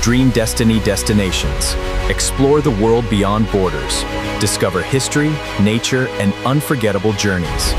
Dream Destiny destinations. Explore the world beyond borders. Discover history, nature, and unforgettable journeys.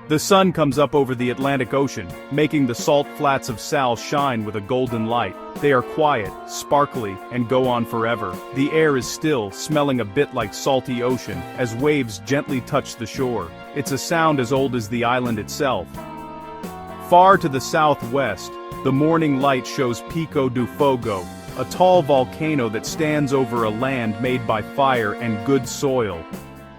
The sun comes up over the Atlantic Ocean, making the salt flats of Sal shine with a golden light. They are quiet, sparkly, and go on forever. The air is still, smelling a bit like salty ocean, as waves gently touch the shore. It's a sound as old as the island itself. Far to the southwest, the morning light shows Pico do Fogo, a tall volcano that stands over a land made by fire and good soil.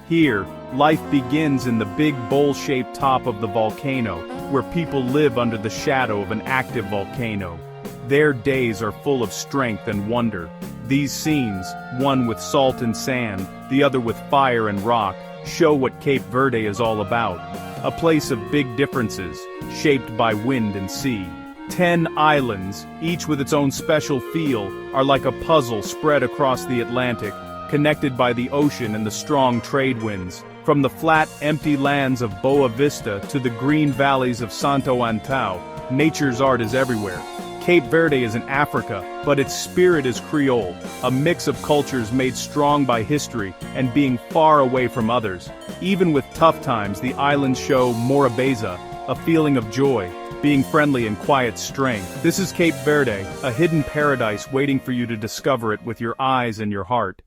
Here, life begins in the big bowl-shaped top of the volcano, where people live under the shadow of an active volcano. Their days are full of strength and wonder. These scenes, one with salt and sand, the other with fire and rock, show what Cape Verde is all about. A place of big differences, shaped by wind and sea. 10 islands, each with its own special feel, are like a puzzle spread across the Atlantic, connected by the ocean and the strong trade winds. From the flat, empty lands of Boa Vista to the green valleys of Santo Antão, nature's art is everywhere. Cape Verde is in Africa, but its spirit is Creole, a mix of cultures made strong by history and being far away from others. Even with tough times, the islands show morabeza, a feeling of joy, being friendly and quiet strength. This is Cape Verde, a hidden paradise waiting for you to discover it with your eyes and your heart.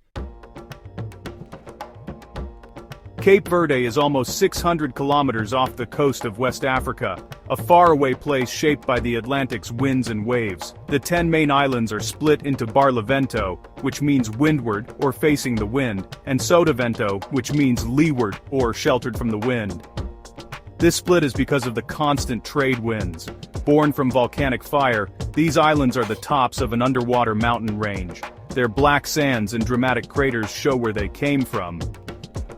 Cape Verde is almost 600 kilometers off the coast of West Africa, a faraway place shaped by the Atlantic's winds and waves. The 10 main islands are split into Barlavento, which means windward or facing the wind, and Sotavento, which means leeward or sheltered from the wind. This split is because of the constant trade winds. Born from volcanic fire, these islands are the tops of an underwater mountain range. Their black sands and dramatic craters show where they came from.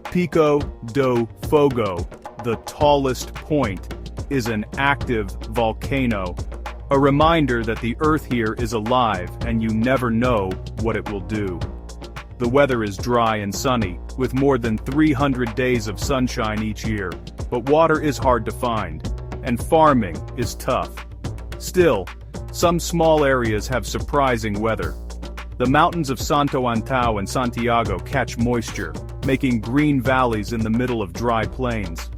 Pico do Fogo, the tallest point, is an active volcano. A reminder that the Earth here is alive and you never know what it will do. The weather is dry and sunny, with more than 300 days of sunshine each year, but water is hard to find, and farming is tough. Still, some small areas have surprising weather. The mountains of Santo Antão and Santiago catch moisture, making green valleys in the middle of dry plains.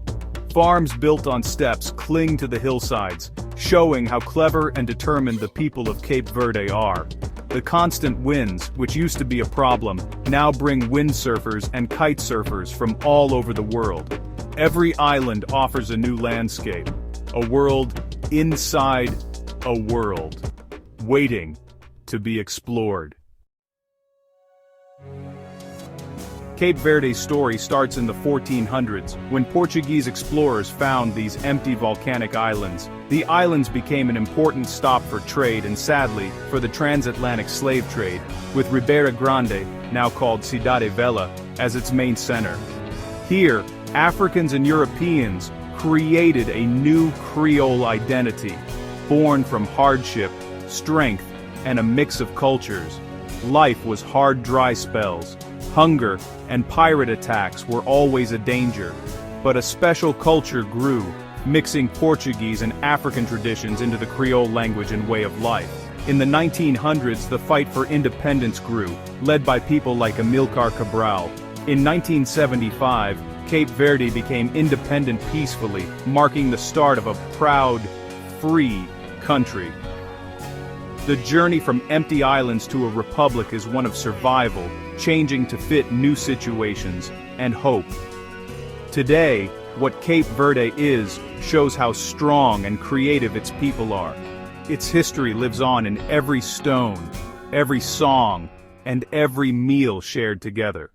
Farms built on steps cling to the hillsides, showing how clever and determined the people of Cape Verde are. The constant winds, which used to be a problem, now bring windsurfers and kite surfers from all over the world. Every island offers a new landscape, a world inside a world, waiting to be explored. Cape Verde's story starts in the 1400s, when Portuguese explorers found these empty volcanic islands. The islands became an important stop for trade and, sadly, for the transatlantic slave trade, with Ribeira Grande, now called Cidade Velha, as its main center. Here, Africans and Europeans created a new Creole identity, born from hardship, strength, and a mix of cultures. Life was hard, dry spells. Hunger and pirate attacks were always a danger, but a special culture grew, mixing Portuguese and African traditions into the Creole language and way of life. In the 1900s, the fight for independence grew, led by people like Amilcar Cabral. In 1975, Cape Verde became independent peacefully, marking the start of a proud, free country. The journey from empty islands to a republic is one of survival, changing to fit new situations, and hope. Today, what Cape Verde is shows how strong and creative its people are. Its history lives on in every stone, every song, and every meal shared together.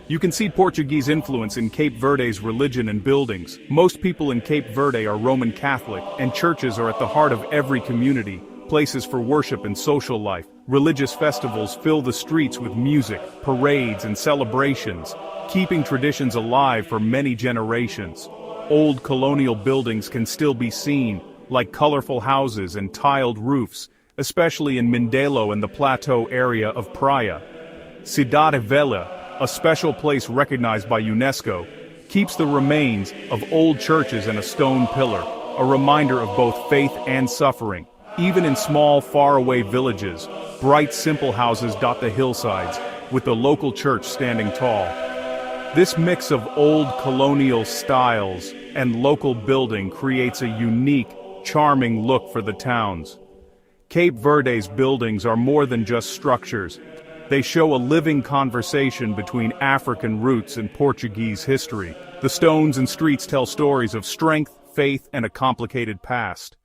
You can see Portuguese influence in Cape Verde's religion and buildings. Most people in Cape Verde are Roman Catholic, and churches are at the heart of every community, places for worship and social life. Religious festivals fill the streets with music, parades, and celebrations, keeping traditions alive for many generations. Old colonial buildings can still be seen, like colorful houses and tiled roofs, especially in Mindelo and the plateau area of Praia. Cidade Velha, a special place recognized by UNESCO, keeps the remains of old churches and a stone pillar, a reminder of both faith and suffering. Even in small, faraway villages, bright, simple houses dot the hillsides, with the local church standing tall. This mix of old colonial styles and local building creates a unique, charming look for the towns. Cape Verde's buildings are more than just structures. They show a living conversation between African roots and Portuguese history. The stones and streets tell stories of strength, faith, and a complicated past.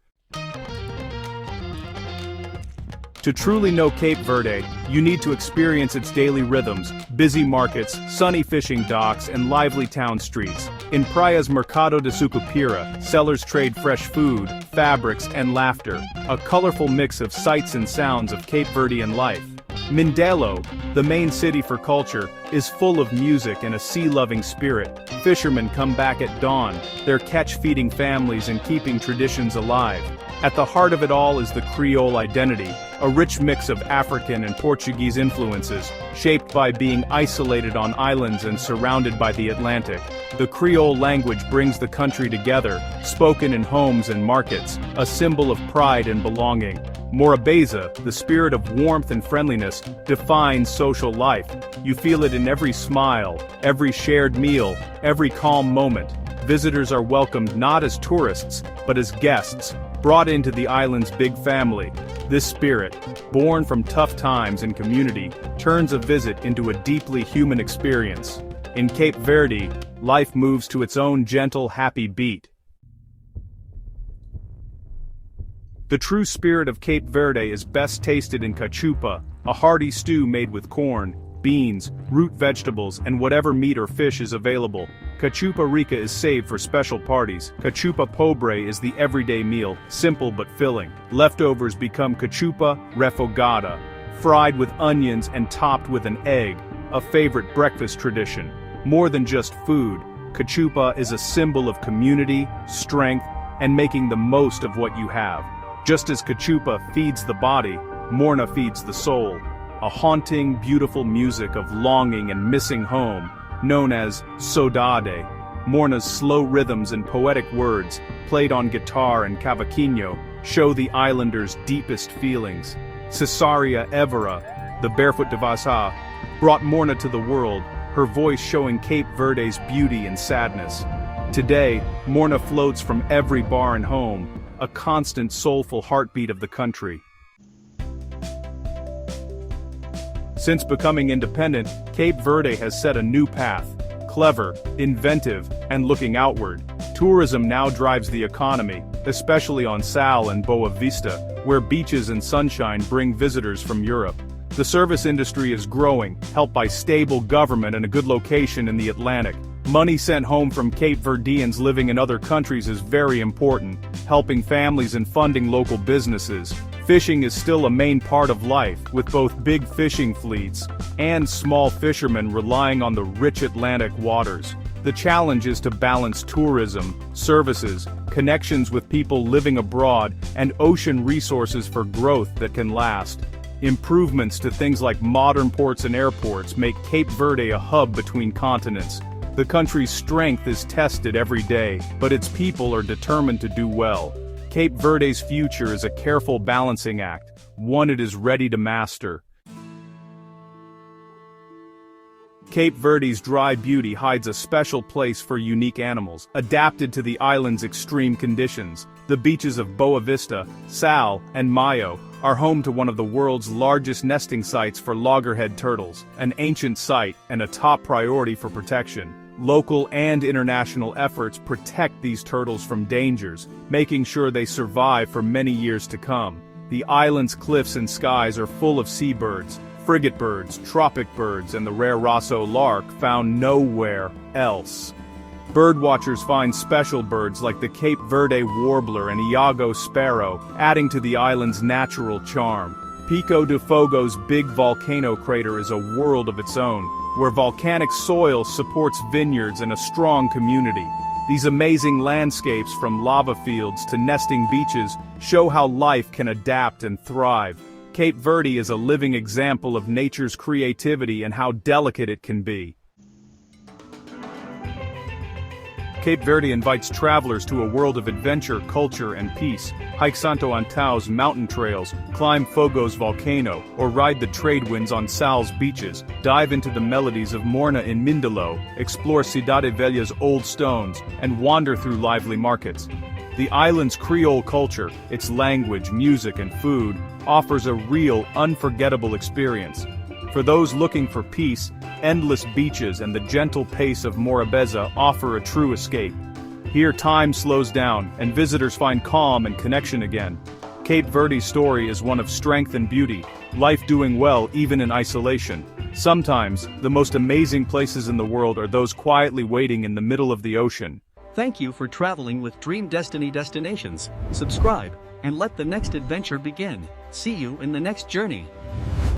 To truly know Cape Verde, you need to experience its daily rhythms, busy markets, sunny fishing docks, and lively town streets. In Praia's Mercado de Sucupira, sellers trade fresh food, fabrics, and laughter, a colorful mix of sights and sounds of Cape Verdean life. Mindelo, the main city for culture, is full of music and a sea-loving spirit. Fishermen come back at dawn, their catch feeding families and keeping traditions alive. At the heart of it all is the Creole identity, a rich mix of African and Portuguese influences, shaped by being isolated on islands and surrounded by the Atlantic. The Creole language brings the country together, spoken in homes and markets, a symbol of pride and belonging. Morabeza, the spirit of warmth and friendliness, defines social life. You feel it in every smile, every shared meal, every calm moment. Visitors are welcomed not as tourists, but as guests, brought into the island's big family. This spirit, born from tough times and community, turns a visit into a deeply human experience. In Cape Verde, life moves to its own gentle, happy beat. The true spirit of Cape Verde is best tasted in cachupa, a hearty stew made with corn, beans, root vegetables, and whatever meat or fish is available. Cachupa rica is saved for special parties. Cachupa pobre is the everyday meal, simple but filling. Leftovers become cachupa refogada, fried with onions and topped with an egg, a favorite breakfast tradition. More than just food, cachupa is a symbol of community, strength, and making the most of what you have. Just as cachupa feeds the body, Morna feeds the soul. A haunting, beautiful music of longing and missing home, known as saudade. Morna's slow rhythms and poetic words, played on guitar and cavaquinho, show the islanders' deepest feelings. Cesaria Evora, the barefoot devasa, brought Morna to the world, her voice showing Cape Verde's beauty and sadness. Today, Morna floats from every bar and home, a constant soulful heartbeat of the country. Since becoming independent, Cape Verde has set a new path. Clever, inventive, and looking outward, tourism now drives the economy, especially on Sal and Boa Vista, where beaches and sunshine bring visitors from Europe. The service industry is growing, helped by stable government and a good location in the Atlantic. Money sent home from Cape Verdeans living in other countries is very important, helping families and funding local businesses. Fishing is still a main part of life, with both big fishing fleets and small fishermen relying on the rich Atlantic waters. The challenge is to balance tourism, services, connections with people living abroad, and ocean resources for growth that can last. Improvements to things like modern ports and airports make Cape Verde a hub between continents. The country's strength is tested every day, but its people are determined to do well. Cape Verde's future is a careful balancing act, one it is ready to master. Cape Verde's dry beauty hides a special place for unique animals, adapted to the island's extreme conditions. The beaches of Boa Vista, Sal, and Maio are home to one of the world's largest nesting sites for loggerhead turtles, an ancient site and a top priority for protection. Local and international efforts protect these turtles from dangers, making sure they survive for many years to come. The island's cliffs and skies are full of seabirds, frigate birds, tropic birds, and the rare Rosso lark found nowhere else. Birdwatchers find special birds like the Cape Verde warbler and Iago sparrow, adding to the island's natural charm. Pico de Fogo's big volcano crater is a world of its own, where volcanic soil supports vineyards and a strong community. These amazing landscapes, from lava fields to nesting beaches, show how life can adapt and thrive. Cape Verde is a living example of nature's creativity and how delicate it can be. Cape Verde invites travelers to a world of adventure, culture, and peace. Hike Santo Antão's mountain trails, climb Fogo's volcano, or ride the trade winds on Sal's beaches. Dive into the melodies of Morna in Mindelo, explore Cidade Velha's old stones, and wander through lively markets. The island's Creole culture, its language, music, and food, offers a real, unforgettable experience. For those looking for peace, endless beaches and the gentle pace of Morabeza offer a true escape. Here time slows down, and visitors find calm and connection again. Cape Verde's story is one of strength and beauty, life doing well even in isolation. Sometimes, the most amazing places in the world are those quietly waiting in the middle of the ocean. Thank you for traveling with Dream Destiny Destinations. Subscribe, and let the next adventure begin. See you in the next journey.